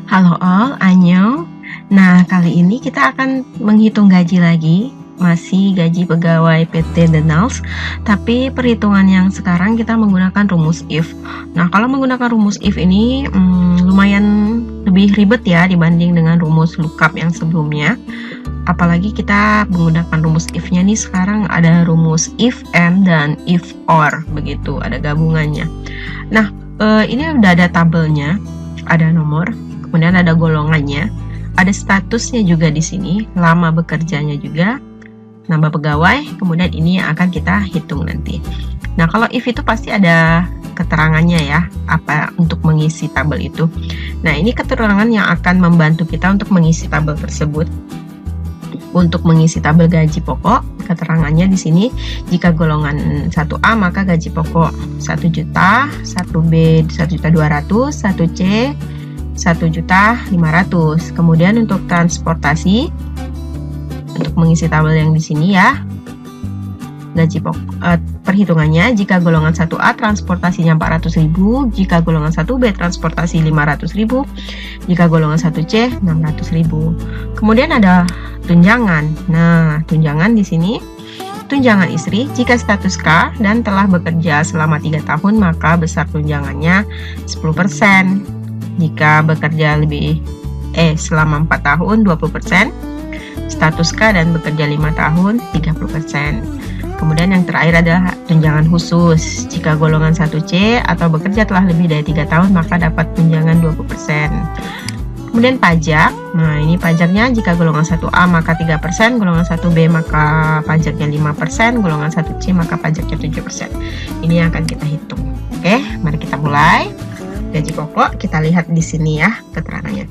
Halo all, annyeong. Nah, kali ini kita akan menghitung gaji lagi, masih gaji pegawai PT Denals, tapi perhitungan yang sekarang kita menggunakan rumus if. Nah, kalau menggunakan rumus if ini lumayan lebih ribet ya dibanding dengan rumus lookup yang sebelumnya. Apalagi kita menggunakan rumus if-nya nih, sekarang ada rumus if and dan if or, begitu, ada gabungannya. Nah, ini udah ada tabelnya, ada nomor, kemudian ada golongannya, ada statusnya juga di sini, lama bekerjanya juga, nambah pegawai, kemudian ini yang akan kita hitung nanti. Nah, kalau if itu pasti ada keterangannya ya, apa untuk mengisi tabel itu. Nah, ini keterangan yang akan membantu kita untuk mengisi tabel tersebut. Untuk mengisi tabel gaji pokok, keterangannya di sini, jika golongan 1A maka gaji pokok 1 juta, 1B 1.200.000, 1C 1.500.000. Kemudian untuk transportasi, untuk mengisi tabel yang di sini ya, gaji pokok perhitungannya, jika golongan 1A transportasinya 400.000, jika golongan 1B transportasi 500.000, jika golongan 1C 600.000. Kemudian ada tunjangan. Nah, tunjangan di sini, tunjangan istri jika status K dan telah bekerja selama 3 tahun maka besar tunjangannya 10%. Jika bekerja selama 4 tahun 20%, status K dan bekerja 5 tahun 30%. Kemudian yang terakhir adalah tunjangan khusus. Jika golongan 1C atau bekerja telah lebih dari 3 tahun maka dapat tunjangan 20%. Kemudian pajak. Nah, ini pajaknya jika golongan 1A maka 3%, golongan 1B maka pajaknya 5%, golongan 1C maka pajaknya 7%. Ini yang akan kita hitung. Oke, mari kita mulai. Gaji pokok kita lihat di sini ya keterangannya.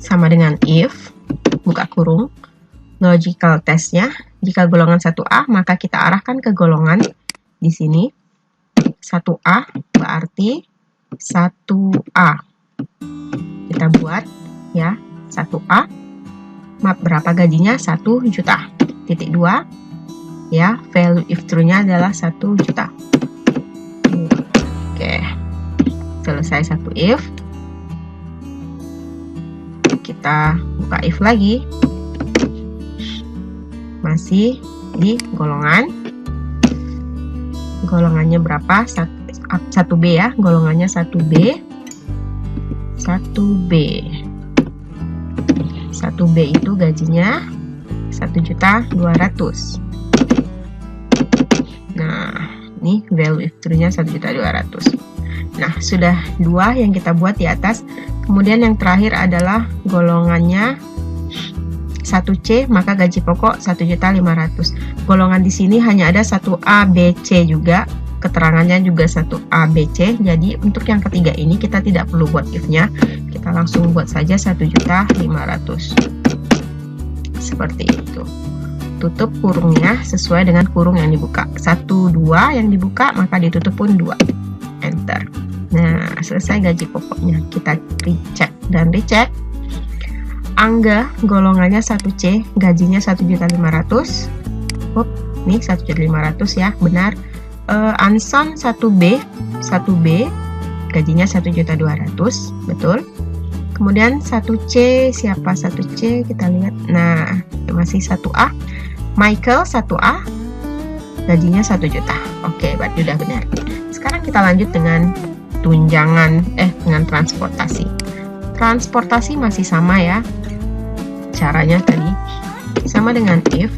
Sama dengan if, buka kurung, logical testnya, jika golongan 1A maka kita arahkan ke golongan di sini. 1A berarti 1A. Kita buat ya, 1A. Berapa gajinya? 1 juta. Titik 2 ya, value if true-nya adalah 1 juta. Oke. Selesai satu if. Kita buka if lagi. Masih di golongan. Golongannya berapa? 1B ya, golongannya 1B. 1B itu gajinya 1.200.000. Nah, ini value if true-nya 1.200.000. Nah, sudah 2 yang kita buat di atas. Kemudian yang terakhir adalah golongannya 1C, maka gaji pokok 1.500.000. Golongan di sini hanya ada 1A, B, C juga. Keterangannya juga 1A, B, C. Jadi untuk yang ketiga ini kita tidak perlu buat if-nya. Kita langsung buat saja 1.500.000. Seperti itu. Tutup kurungnya sesuai dengan kurung yang dibuka. 1, 2 yang dibuka, maka ditutup pun 2. Enter. Nah, selesai gaji pokoknya. Kita recheck dan recheck. Angga golongannya 1C, gajinya 1.500.000. Nih 1.500.000 ya, benar. Anson 1B, gajinya 1.200.000, betul. Kemudian 1C, siapa 1C? Kita lihat. Nah, masih 1A. Michael 1A, gajinya 1 juta. Oke, berarti udah benar. Sekarang kita lanjut dengan tunjangan, dengan transportasi. Transportasi masih sama ya. Caranya tadi sama dengan if.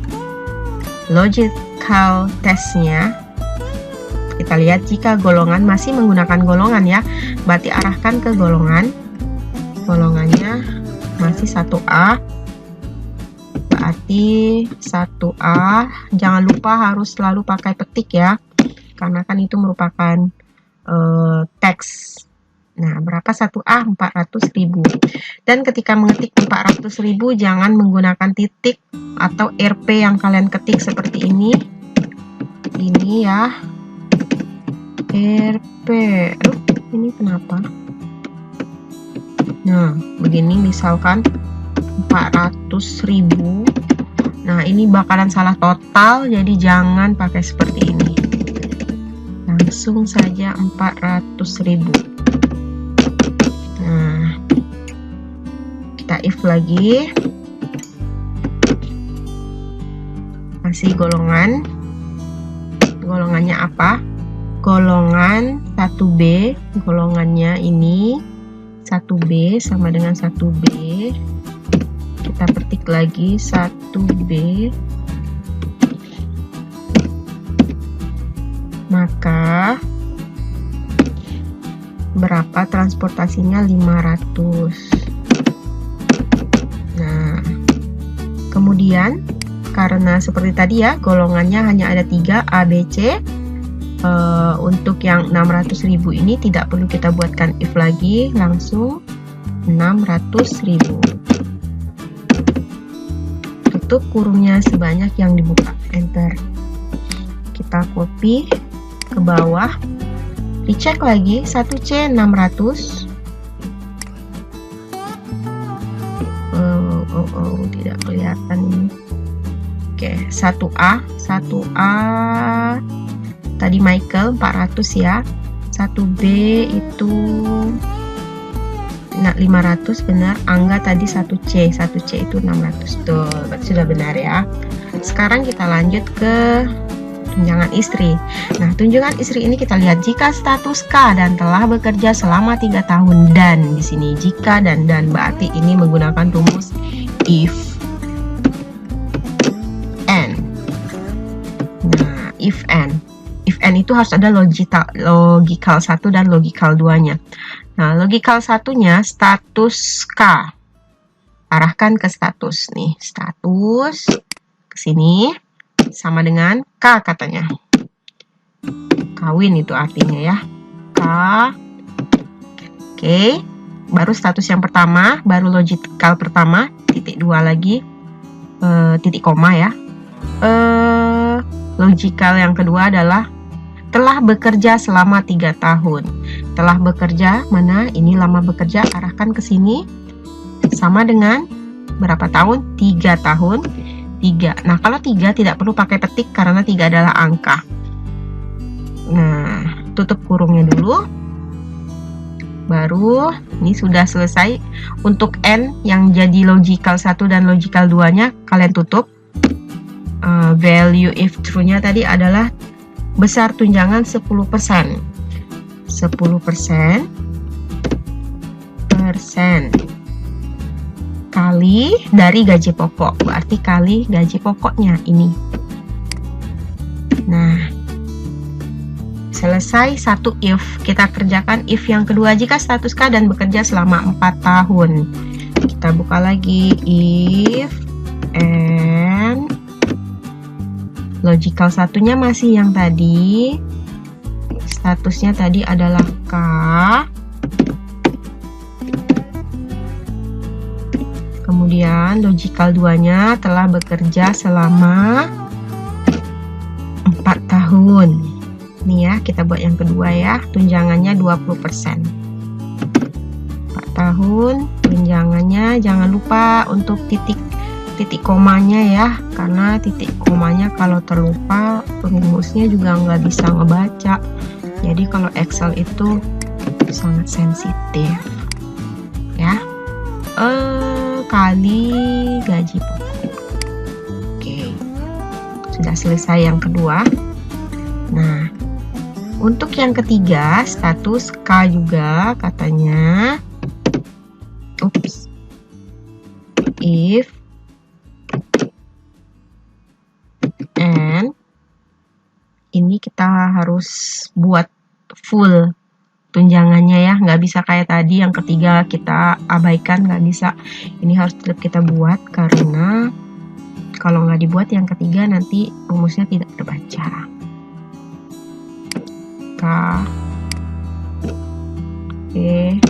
Logical testnya kita lihat, jika golongan masih menggunakan golongan ya, berarti arahkan ke golongan. Golongannya masih 1A, berarti 1A. Jangan lupa harus selalu pakai petik ya, karena kan itu merupakan teks. Nah, berapa 1A? 400.000. Dan ketika mengetik 400.000 jangan menggunakan titik atau RP yang kalian ketik seperti ini. Ini ya, RP. Ini kenapa? Nah, begini misalkan 400.000. Nah, ini bakalan salah total, jadi jangan pakai seperti ini. Langsung saja 400.000. Nah, kita if lagi, kasih golongan. Golongannya apa? Golongan 1B, golongannya ini 1B sama dengan 1B. Kita petik lagi 1B, maka berapa transportasinya? 500. Nah, kemudian karena seperti tadi ya, golongannya hanya ada 3 A, B, C. Untuk yang 600.000 ini tidak perlu kita buatkan if lagi, langsung 600.000. Tutup kurungnya sebanyak yang dibuka, enter. Kita copy ke bawah, dicek lagi 1C 600. Tidak kelihatan ini. Oke, 1A tadi Michael 400 ya. 1B itu 500 benar. Angga tadi 1C itu 600. Tuh, berarti sudah benar ya. Sekarang kita lanjut ke tunjangan istri. Nah, tunjangan istri ini kita lihat jika status K dan telah bekerja selama 3 tahun, dan di sini jika dan berarti ini menggunakan rumus if and. Nah, if and itu harus ada logical 1 dan logical 2-nya. Nah, logical 1-nya status K. Arahkan ke status nih, status ke sini sama dengan K katanya. Kawin itu artinya ya. K. Oke. Baru status yang pertama, baru logical pertama, titik 2 lagi, titik koma ya. Logical yang kedua adalah telah bekerja selama 3 tahun. Telah bekerja, mana? Ini lama bekerja, arahkan ke sini. Sama dengan berapa tahun? 3 tahun. 3. Nah, kalau 3 tidak perlu pakai petik karena 3 adalah angka. Nah, tutup kurungnya dulu. Baru, ini sudah selesai. Untuk N yang jadi logical 1 dan logical 2-nya, kalian tutup. Value if true-nya tadi adalah besar tunjangan 10%. 10% kali dari gaji pokok, berarti kali gaji pokoknya ini. Nah, selesai satu if. Kita kerjakan if yang kedua, jika status K dan bekerja selama 4 tahun. Kita buka lagi if and logical 1-nya masih yang tadi. Statusnya tadi adalah K. Kemudian logical 2-nya telah bekerja selama 4 tahun. Nih ya, kita buat yang kedua ya. Tunjangannya 20%. 4 tahun, tunjangannya jangan lupa untuk titik komanya ya, karena titik komanya kalau terlupa rumusnya juga nggak bisa ngebaca. Jadi kalau Excel itu sangat sensitif ya. Kali gaji pokok. Oke, sudah selesai yang kedua. Nah, untuk yang ketiga status K juga katanya if and ini kita harus buat full tunjangannya ya, nggak bisa kayak tadi yang ketiga kita abaikan, nggak bisa. Ini harus tetap kita buat karena kalau nggak dibuat yang ketiga nanti rumusnya tidak terbaca. K. Oke.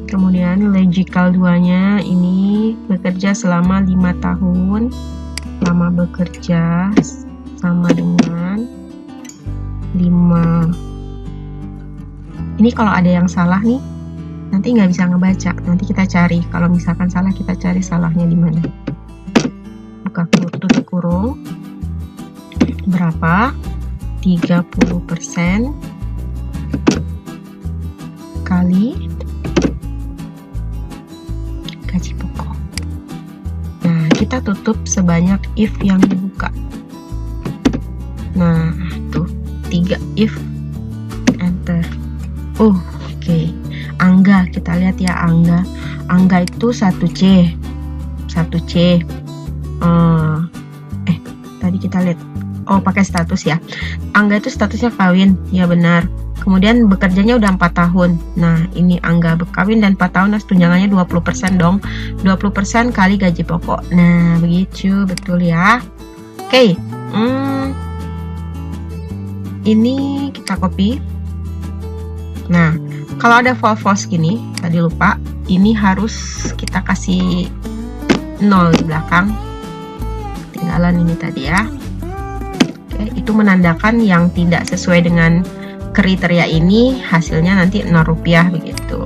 Kemudian logical 2-nya ini bekerja selama 5 tahun. Lama bekerja sama dengan 5. Ini kalau ada yang salah nih, nanti nggak bisa ngebaca. Nanti kita cari. Kalau misalkan salah, kita cari salahnya di mana. Buka tutup kurung. Berapa? 30%. kali gaji pokok. Nah, kita tutup sebanyak if yang dibuka. Nah, tuh 3 if, enter. Oke. Angga, kita lihat ya angga. Angga itu 1C. 1C. Tadi kita lihat. Pakai status ya. Angga itu statusnya kawin. Ya benar. Kemudian bekerjanya udah 4 tahun. Nah, ini Angga berkawin dan 4 tahun, nah tunjangannya 20% dong. 20% kali gaji pokok. Nah, begitu, betul ya. Oke. Ini kita copy. Nah, kalau ada false gini, tadi lupa, ini harus kita kasih 0 di belakang. Tinggalan ini tadi ya. Oke, itu menandakan yang tidak sesuai dengan kriteria ini, hasilnya nanti 0 rupiah begitu.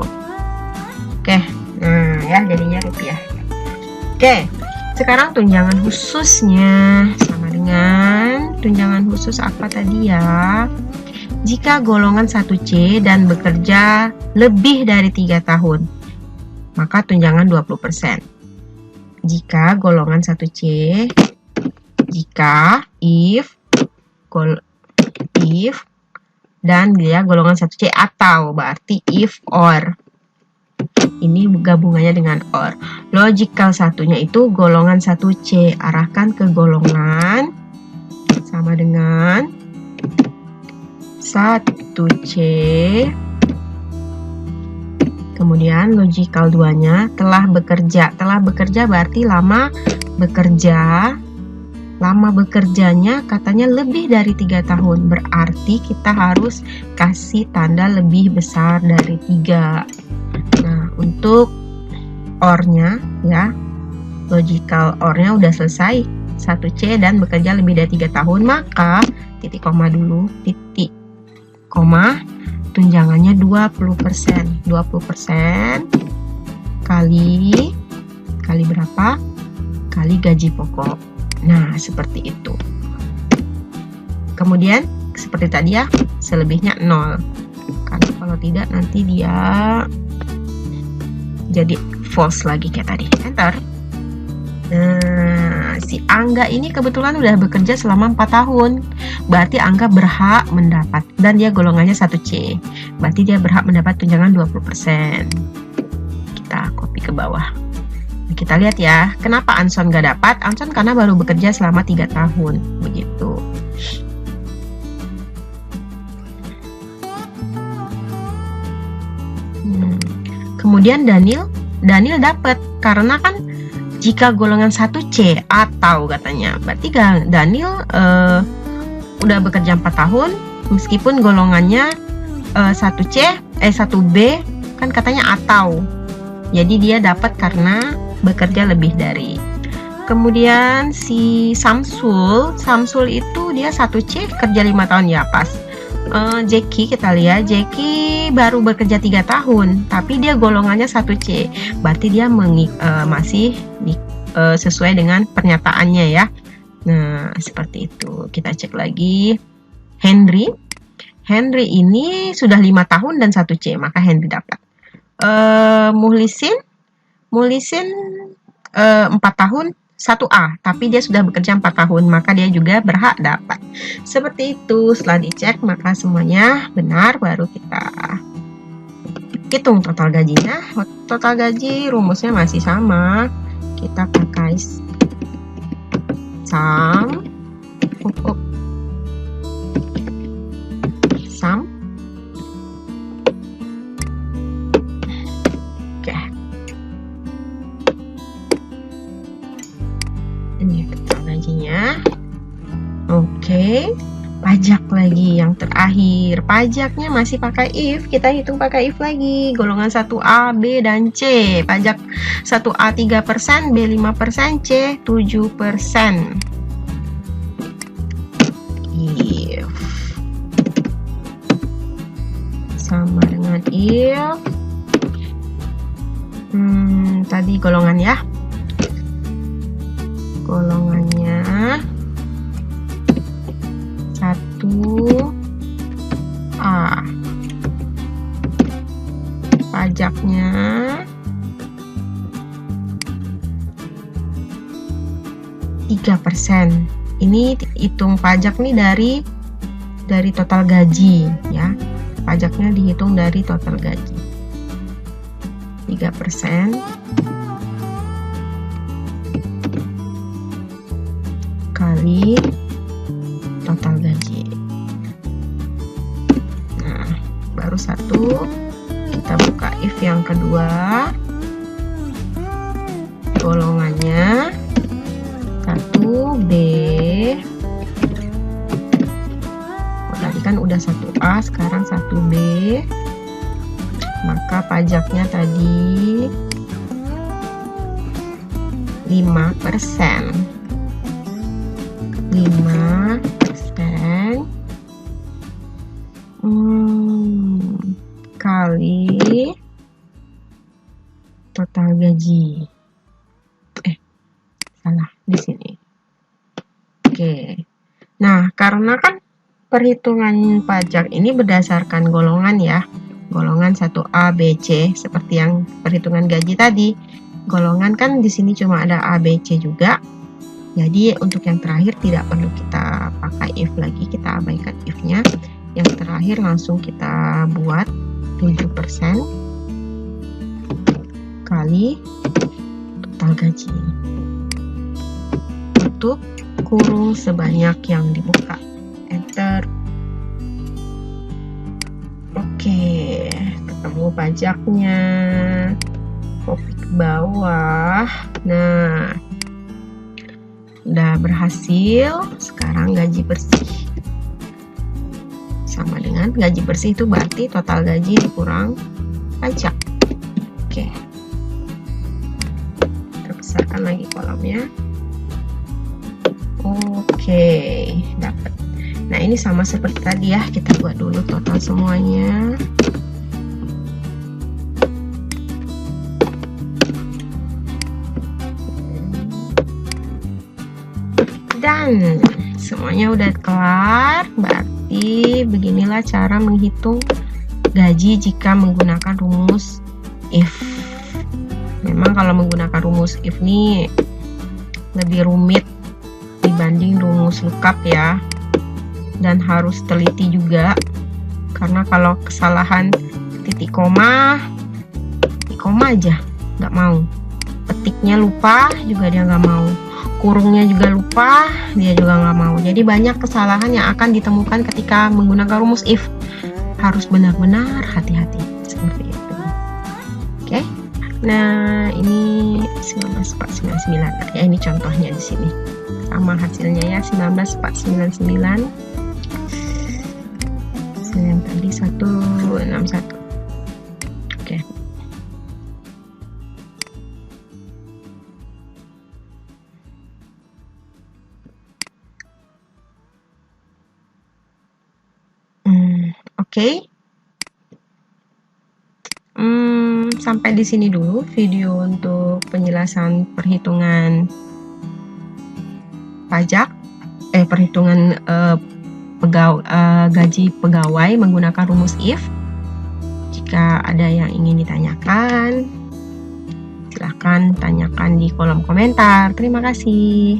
Oke, nah ya jadinya rupiah. Oke, sekarang tunjangan khususnya sama dengan tunjangan khusus apa tadi ya? Jika golongan 1C dan bekerja lebih dari 3 tahun, maka tunjangan 20%. Jika golongan 1C, jika if dan dia golongan 1C atau berarti if or. Ini gabungannya dengan or. Logical satunya itu golongan 1C, arahkan ke golongan sama dengan 1C. Kemudian logical 2-nya telah bekerja. Telah bekerja berarti lama bekerja. Lama bekerjanya katanya lebih dari 3 tahun. Berarti kita harus kasih tanda lebih besar dari 3. Nah, untuk or-nya ya, logical or-nya udah selesai. 1C dan bekerja lebih dari 3 tahun, maka titik koma dulu, titik koma, tunjangannya 20%. 20% kali berapa? Kali gaji pokok. Nah, seperti itu. Kemudian, seperti tadi ya, selebihnya 0. Karena kalau tidak, nanti dia jadi false lagi kayak tadi. Enter. Nah, si Angga ini kebetulan udah bekerja selama 4 tahun. Berarti Angga berhak mendapat, dan dia golongannya 1C. Berarti dia berhak mendapat tunjangan 20%. Kita copy ke bawah. Kita lihat ya, kenapa Anson gak dapat? Anson karena baru bekerja selama 3 tahun, begitu. Kemudian Daniel dapat karena kan jika golongan 1C atau katanya, berarti Daniel udah bekerja 4 tahun meskipun golongannya 1B kan katanya atau. Jadi dia dapat karena bekerja lebih dari. Kemudian si Samsul itu dia 1C kerja 5 tahun ya pas. Jackie kita lihat, Jackie baru bekerja 3 tahun tapi dia golongannya 1C. Berarti dia masih sesuai dengan pernyataannya ya. Nah, seperti itu. Kita cek lagi. Henry ini sudah 5 tahun dan 1C, maka Henry dapat. Muhlisin 4 tahun 1A, tapi dia sudah bekerja 4 tahun, maka dia juga berhak dapat. Seperti itu. Setelah dicek maka semuanya benar, baru kita hitung total gajinya. Total gaji rumusnya masih sama, kita pakai sum ini total gajinya. Oke. Pajak lagi yang terakhir. Pajaknya masih pakai if. Kita hitung pakai if lagi. Golongan 1A, B, dan C. Pajak 1A 3%, B 5%, C 7%. If sama dengan if tadi golongan ya. Golongannya 1A. 3%. Ini hitung pajak nih dari total gaji ya. Pajaknya dihitung dari total gaji. 3% kali total gaji. Nah, baru satu. Kita buka if yang kedua. Golongannya 1B. Tadi kan udah 1A, sekarang 1B. Maka pajaknya tadi 5%. 5% kali total gaji. Salah di sini. Oke. Nah, karena kan perhitungan pajak ini berdasarkan golongan ya. Golongan 1A, B, C seperti yang perhitungan gaji tadi. Golongan kan di sini cuma ada A, B, C juga. Jadi untuk yang terakhir tidak perlu kita pakai if lagi, kita abaikan if-nya. Yang terakhir langsung kita buat 7% kali total gaji. Tutup kurung sebanyak yang dibuka. Enter. Oke, ketemu pajaknya. Copy ke bawah. Nah, udah berhasil. Sekarang gaji bersih. Sama dengan gaji bersih itu berarti total gaji dikurang pajak. Oke. Kita besarkan lagi kolomnya. Oke, dapat. Nah, ini sama seperti tadi ya. Kita buat dulu total semuanya. Dan semuanya udah kelar. Berarti beginilah cara menghitung gaji jika menggunakan rumus if. Memang kalau menggunakan rumus if ini lebih rumit dibanding rumus lookup ya, dan harus teliti juga karena kalau kesalahan titik koma aja nggak mau, petiknya lupa juga dia nggak mau, kurungnya juga lupa dia juga nggak mau. Jadi banyak kesalahan yang akan ditemukan ketika menggunakan rumus if. Harus benar-benar hati-hati seperti itu. Oke. Nah, ini 19,499 ya, ini contohnya di sini. Sama hasilnya ya, 19,499. Yang tadi 161. Oke. Oke. Sampai di sini dulu video untuk penjelasan perhitungan pajak, perhitungan gaji pegawai menggunakan rumus if. Jika ada yang ingin ditanyakan, silahkan tanyakan di kolom komentar. Terima kasih.